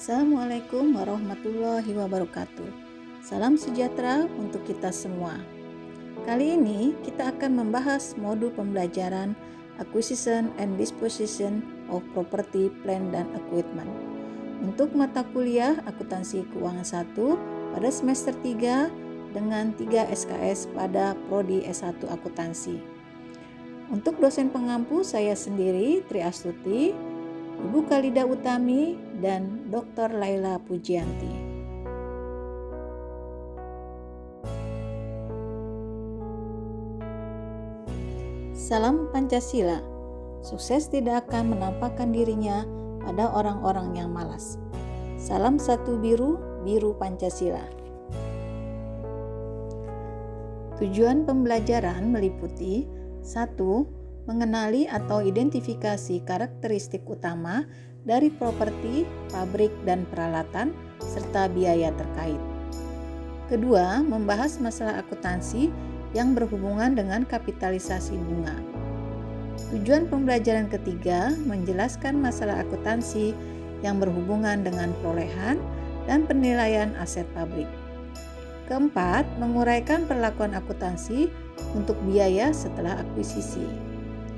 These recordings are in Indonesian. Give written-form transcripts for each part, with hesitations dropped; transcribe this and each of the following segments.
Assalamualaikum warahmatullahi wabarakatuh. Salam sejahtera untuk kita semua. Kali ini kita akan membahas modul pembelajaran Acquisition and Disposition of Property, Plant dan Equipment untuk mata kuliah Akuntansi Keuangan 1 pada semester 3 dengan 3 SKS pada Prodi S1 Akuntansi. Untuk dosen pengampu saya sendiri, Tri Astuti, Ibu Khalida Utami, dan Dr. Laila Pujianti. Salam Pancasila. Sukses tidak akan menampakkan dirinya pada orang-orang yang malas. Salam satu biru, biru Pancasila. Tujuan pembelajaran meliputi 1. Mengenali atau identifikasi karakteristik utama dari properti, pabrik, dan peralatan, serta biaya terkait. Kedua, membahas masalah akuntansi yang berhubungan dengan kapitalisasi bunga. Tujuan pembelajaran ketiga, menjelaskan masalah akuntansi yang berhubungan dengan perolehan dan penilaian aset pabrik. Keempat, menguraikan perlakuan akuntansi untuk biaya setelah akuisisi.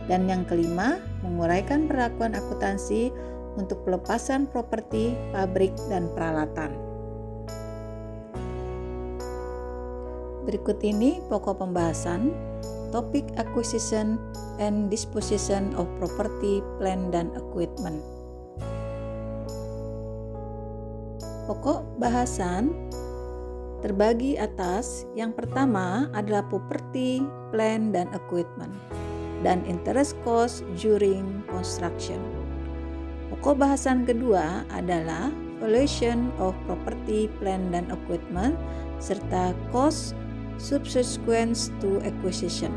Dan yang kelima, menguraikan perlakuan akuntansi untuk pelepasan properti, pabrik, dan peralatan. Berikut ini pokok pembahasan topik Acquisition and Disposition of Property, Plant dan Equipment. Pokok bahasan terbagi atas. Yang pertama adalah property, plant, dan equipment, dan interest cost during construction. Pokok bahasan kedua adalah valuation of property, plant, dan equipment, serta cost subsequent to acquisition.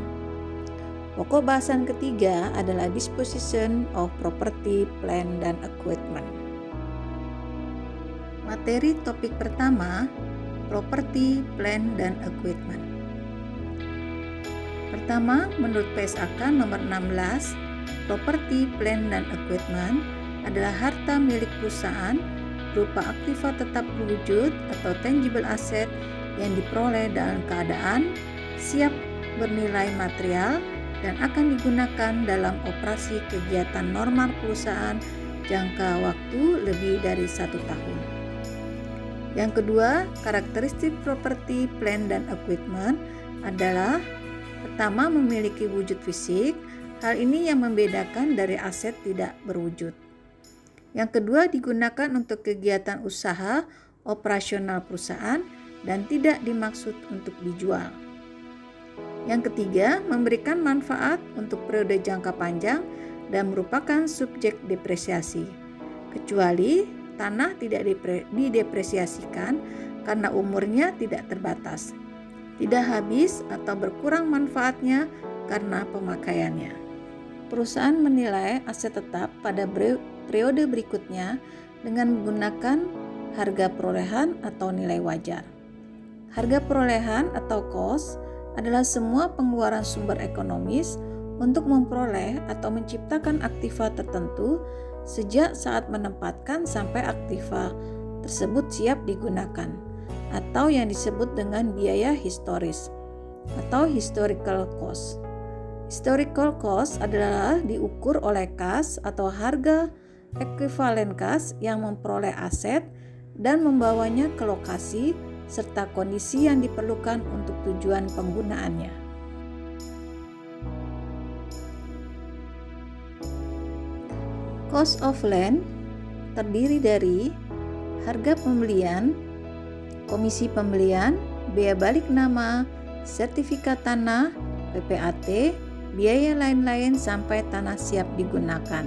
Pokok bahasan ketiga adalah disposition of property, plant, dan equipment. Materi topik pertama, property, plant, dan equipment. Pertama, menurut PSAK nomor 16, property, plant, dan equipment adalah harta milik perusahaan berupa aktiva tetap berwujud atau tangible asset yang diperoleh dalam keadaan siap bernilai material dan akan digunakan dalam operasi kegiatan normal perusahaan jangka waktu lebih dari 1 tahun. Yang kedua, karakteristik property, plant, dan equipment adalah pertama, memiliki wujud fisik. Hal ini yang membedakan dari aset tidak berwujud. Yang kedua, digunakan untuk kegiatan usaha operasional perusahaan dan tidak dimaksud untuk dijual. Yang ketiga, memberikan manfaat untuk periode jangka panjang dan merupakan subjek depresiasi, kecuali tanah tidak didepresiasikan karena umurnya tidak terbatas, tidak habis atau berkurang manfaatnya karena pemakaiannya. Perusahaan menilai aset tetap pada periode berikutnya dengan menggunakan harga perolehan atau nilai wajar. Harga perolehan atau cost adalah semua pengeluaran sumber ekonomis untuk memperoleh atau menciptakan aktiva tertentu sejak saat menempatkan sampai aktiva tersebut siap digunakan, atau yang disebut dengan biaya historis atau historical cost. Historical cost adalah diukur oleh kas atau harga ekuivalen kas yang memperoleh aset dan membawanya ke lokasi serta kondisi yang diperlukan untuk tujuan penggunaannya. Cost of land terdiri dari harga pembelian, komisi pembelian, biaya balik nama, sertifikat tanah, PPAT, biaya lain-lain sampai tanah siap digunakan.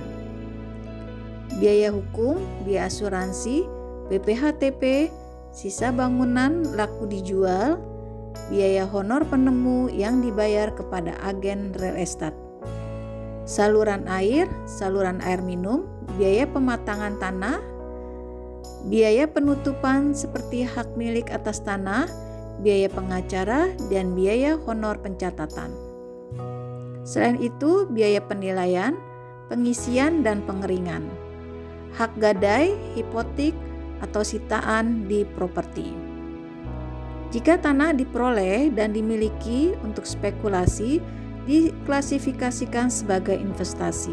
Biaya hukum, biaya asuransi, BPHTP, sisa bangunan laku dijual, biaya honor penemu yang dibayar kepada agen real estate. Saluran air minum, biaya pematangan tanah, biaya penutupan seperti hak milik atas tanah, biaya pengacara, dan biaya honor pencatatan. Selain itu, biaya penilaian, pengisian, dan pengeringan, hak gadai, hipotek, atau sitaan di properti. Jika tanah diperoleh dan dimiliki untuk spekulasi, diklasifikasikan sebagai investasi.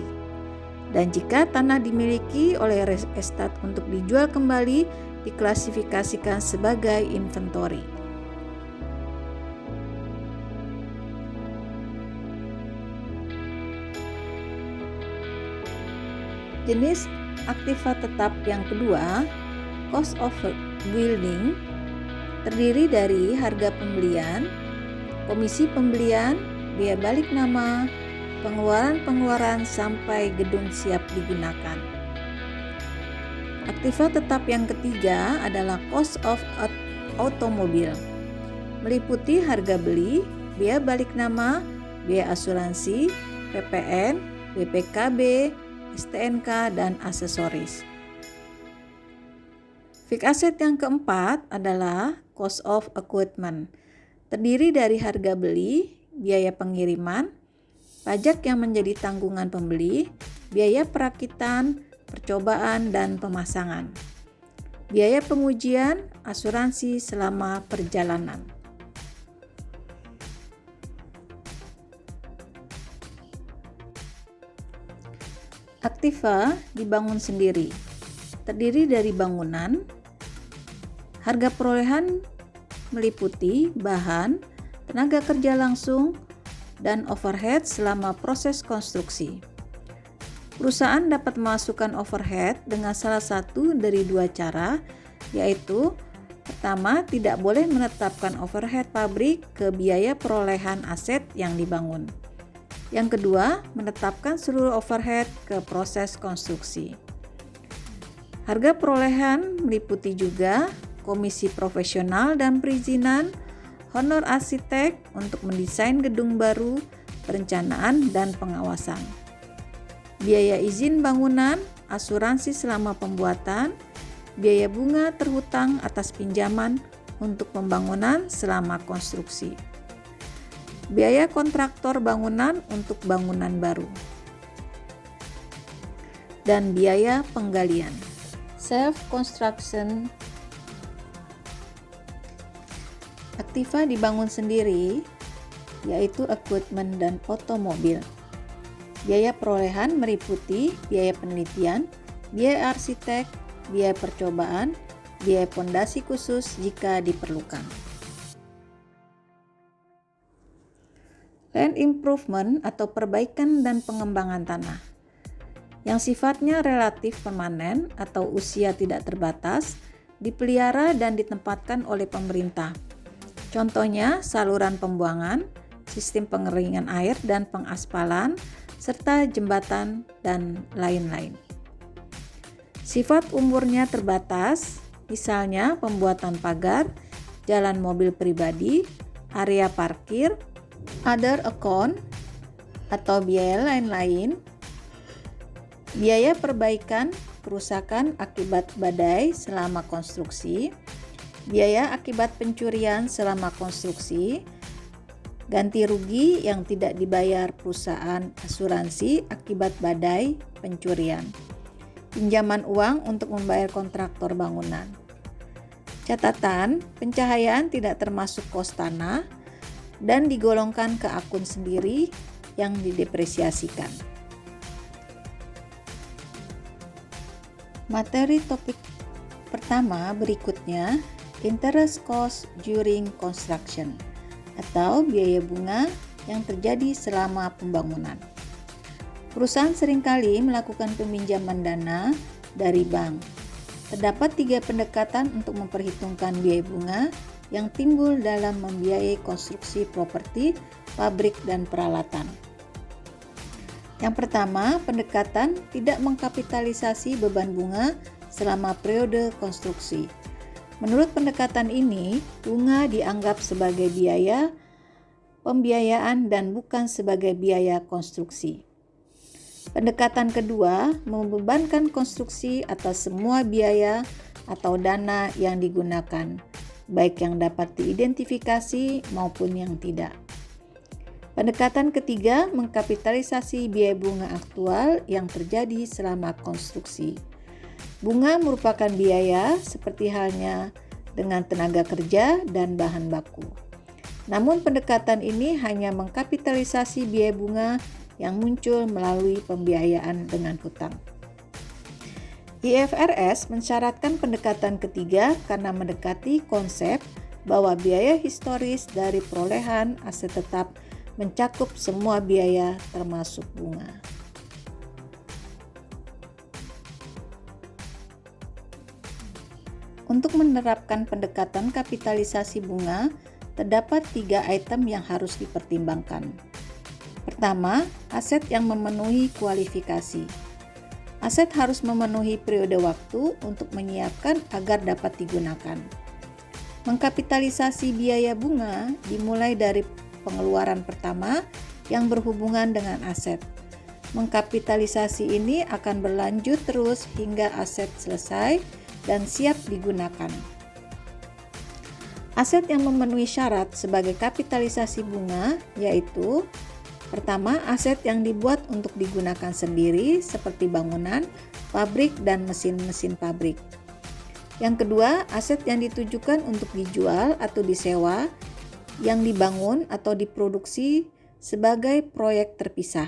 Dan jika tanah dimiliki oleh real estate untuk dijual kembali, diklasifikasikan sebagai inventory. Jenis aktiva tetap yang kedua, cost of building, terdiri dari harga pembelian, komisi pembelian, biaya balik nama, pengeluaran sampai gedung siap digunakan. Aktiva tetap yang ketiga adalah cost of automobile, meliputi harga beli, biaya balik nama, biaya asuransi, PPN, BPKB, STNK, dan aksesoris. Fixed asset yang keempat adalah cost of equipment, terdiri dari harga beli, biaya pengiriman, pajak yang menjadi tanggungan pembeli, biaya perakitan, percobaan, dan pemasangan, biaya pengujian, asuransi selama perjalanan. Aktiva dibangun sendiri, terdiri dari bangunan, harga perolehan meliputi bahan, tenaga kerja langsung, dan overhead selama proses konstruksi. Perusahaan dapat memasukkan overhead dengan salah satu dari dua cara, yaitu pertama, tidak boleh menetapkan overhead pabrik ke biaya perolehan aset yang dibangun. Yang kedua, menetapkan seluruh overhead ke proses konstruksi. Harga perolehan meliputi juga komisi profesional dan perizinan, honor arsitek untuk mendesain gedung baru, perencanaan dan pengawasan, biaya izin bangunan, asuransi selama pembuatan, biaya bunga terhutang atas pinjaman untuk pembangunan selama konstruksi, biaya kontraktor bangunan untuk bangunan baru, dan biaya penggalian. Self-construction aktiva dibangun sendiri, yaitu equipment dan otomobil. Biaya perolehan meliputi biaya penelitian, biaya arsitek, biaya percobaan, biaya pondasi khusus jika diperlukan. Land improvement atau perbaikan dan pengembangan tanah yang sifatnya relatif permanen atau usia tidak terbatas, dipelihara dan ditempatkan oleh pemerintah. Contohnya saluran pembuangan, sistem pengeringan air dan pengaspalan, serta jembatan dan lain-lain. Sifat umurnya terbatas, misalnya pembuatan pagar, jalan mobil pribadi, area parkir, other account atau biaya lain-lain, biaya perbaikan kerusakan akibat badai selama konstruksi, biaya akibat pencurian selama konstruksi, ganti rugi yang tidak dibayar perusahaan asuransi akibat badai pencurian, pinjaman uang untuk membayar kontraktor bangunan. Catatan, pencahayaan tidak termasuk kos tanah dan digolongkan ke akun sendiri yang didepresiasikan. Materi topik pertama berikutnya, interest cost during construction atau biaya bunga yang terjadi selama pembangunan. Perusahaan seringkali melakukan peminjaman dana dari bank. Terdapat 3 pendekatan untuk memperhitungkan biaya bunga yang timbul dalam membiayai konstruksi properti, pabrik, dan peralatan. Yang pertama, pendekatan tidak mengkapitalisasi beban bunga selama periode konstruksi. Menurut pendekatan ini, bunga dianggap sebagai biaya pembiayaan dan bukan sebagai biaya konstruksi. Pendekatan kedua membebankan konstruksi atas semua biaya atau dana yang digunakan, baik yang dapat diidentifikasi maupun yang tidak. Pendekatan ketiga mengkapitalisasi biaya bunga aktual yang terjadi selama konstruksi. Bunga merupakan biaya seperti halnya dengan tenaga kerja dan bahan baku. Namun pendekatan ini hanya mengkapitalisasi biaya bunga yang muncul melalui pembiayaan dengan hutang. IFRS mensyaratkan pendekatan ketiga karena mendekati konsep bahwa biaya historis dari perolehan aset tetap mencakup semua biaya termasuk bunga. Untuk menerapkan pendekatan kapitalisasi bunga, terdapat 3 item yang harus dipertimbangkan. Pertama, aset yang memenuhi kualifikasi. Aset harus memenuhi periode waktu untuk menyiapkan agar dapat digunakan. Mengkapitalisasi biaya bunga dimulai dari pengeluaran pertama yang berhubungan dengan aset. Mengkapitalisasi ini akan berlanjut terus hingga aset selesai dan siap digunakan. Aset yang memenuhi syarat sebagai kapitalisasi bunga yaitu: pertama, aset yang dibuat untuk digunakan sendiri seperti bangunan, pabrik, dan mesin-mesin pabrik. Yang kedua, aset yang ditujukan untuk dijual atau disewa, yang dibangun atau diproduksi sebagai proyek terpisah,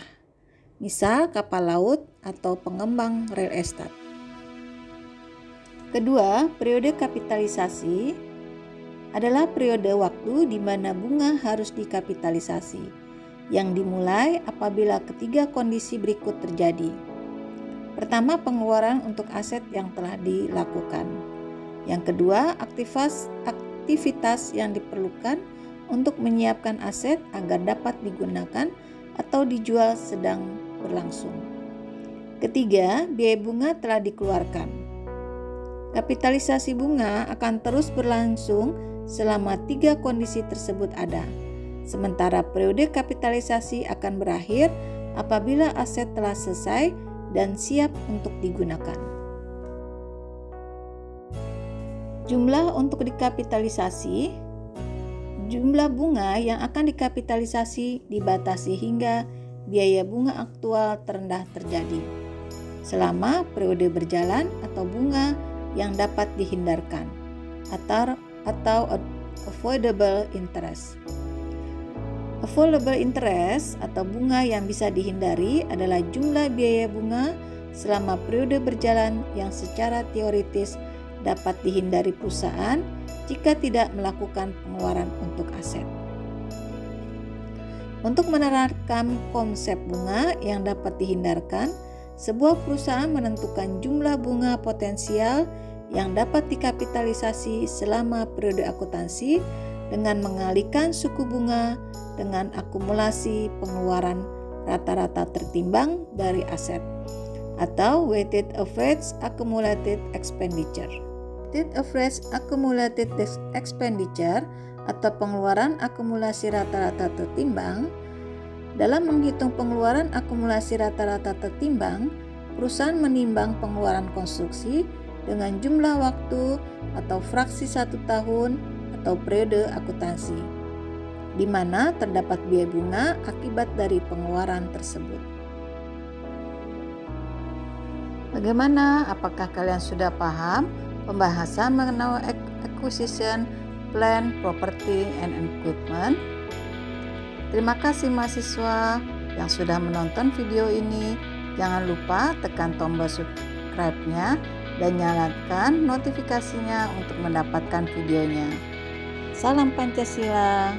misal kapal laut atau pengembang real estate. Kedua, periode kapitalisasi adalah periode waktu di mana bunga harus dikapitalisasi, yang dimulai apabila ketiga kondisi berikut terjadi. Pertama, pengeluaran untuk aset yang telah dilakukan. Yang kedua, aktivitas yang diperlukan untuk menyiapkan aset agar dapat digunakan atau dijual sedang berlangsung. Ketiga, biaya bunga telah dikeluarkan. Kapitalisasi bunga akan terus berlangsung selama 3 kondisi tersebut ada. Sementara periode kapitalisasi akan berakhir apabila aset telah selesai dan siap untuk digunakan. Jumlah untuk dikapitalisasi. Jumlah bunga yang akan dikapitalisasi dibatasi hingga biaya bunga aktual terendah terjadi selama periode berjalan atau bunga yang dapat dihindarkan atau avoidable interest. Avoidable interest atau bunga yang bisa dihindari adalah jumlah biaya bunga selama periode berjalan yang secara teoritis dapat dihindari perusahaan jika tidak melakukan pengeluaran untuk aset. Untuk menerapkan konsep bunga yang dapat dihindarkan, sebuah perusahaan menentukan jumlah bunga potensial yang dapat dikapitalisasi selama periode akuntansi dengan mengalihkan suku bunga dengan akumulasi pengeluaran rata-rata tertimbang dari aset atau weighted average accumulated expenditure. Weighted average accumulated expenditure atau pengeluaran akumulasi rata-rata tertimbang. Dalam menghitung pengeluaran akumulasi rata-rata tertimbang, perusahaan menimbang pengeluaran konstruksi dengan jumlah waktu atau fraksi 1 tahun atau periode akuntansi, di mana terdapat biaya bunga akibat dari pengeluaran tersebut. Bagaimana? Apakah kalian sudah paham pembahasan mengenai acquisition, plan, property, and equipment? Terima kasih mahasiswa yang sudah menonton video ini. Jangan lupa tekan tombol subscribe-nya dan nyalakan notifikasinya untuk mendapatkan videonya. Salam Pancasila.